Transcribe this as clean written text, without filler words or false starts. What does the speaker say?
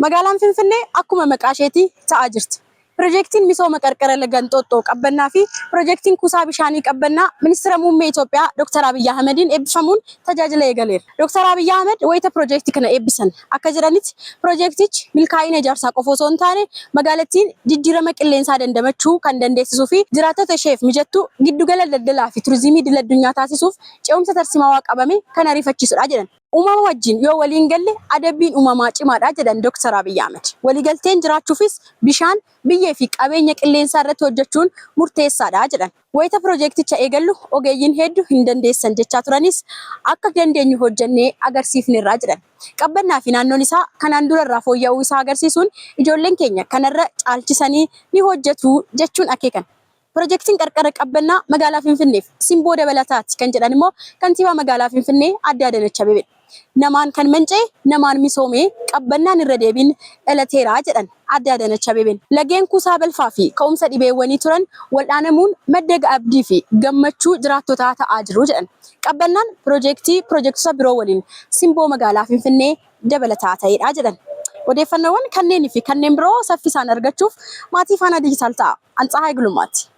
Magaalaan Finfinnee akkuma maqaa isheetii ta'aa jirti. Piroojeektiin misooma qarqara laga Enxooxxoo qabbannaa fi piroojeektiin kuusaa bishaanii qabbannaa ministeera muummee Itoophiyaa Dr. Abiy Ahmediin eebbifamuun tajaajila eegaleera. Dr. Abiy Ahmed wayita piroojeektii kana eebbisan akka jedhanitti piroojeektichi milkaa'ina ijaarsaa qofa osoo hin taane magaalattiin jijjiirama qilleensaa dandamachuu kan dandeessisuu fi jiraattota isheef mijattuu giddugala daldalaa fi turizimii idil addunyaa taasisuuf ce'umsa tarsiimaa qabame kan ariifachiisudha jedhan. Uumama wajjin yoo waliin galle adabbiin uumamaa cimaadha jedhan Dr. Abiy Ahmed. Waliigalteen jiraachuufis bishaan, biyyee fi qabeenya qilleensaa irratti hojjechuun murteessaadha jedhan. Wayita piroojeekticha eegallu ogeeyyiin hedduu hin dandeessan jechaa turanis akka dandeenyu hojjennee agarsiifneerra jedhan. Qabbannaa fi naannoon isaa kanaan dura irraa fooyya'uu isaa agarsiisuun ijoolleen keenya kanarra caalchisanii ni hojjetu jechuun akeekan. Piroojeektiin qarqara qabbannaa magaalaa Finfinneef simboo dabalataati kan jedhan immoo kantiibaa magaalaa Finfinnee Aadde Adaanech Abeebee. Namaan kan manca'e namaan misoomee qabbannaan irra deebiin dhalateera jedhan Aadde Adaanech Abeebeen. Lageen kuusaa balfaa fi ka'umsa dhibeewwanii turan wal'aanamuun madda abdii fi gammachuu jiraattotaa ta'aa jiru jedhan. Qabbannaan piroojeektota biroo waliin simboo magaalaa Finfinnee dabalataa ta'edha jedhan. Odeeffannoowwan kanneenii fi kanneen biroo saffisaan argachuuf maatii faana diijitaal ta'a. Antsahaa Gulummaati.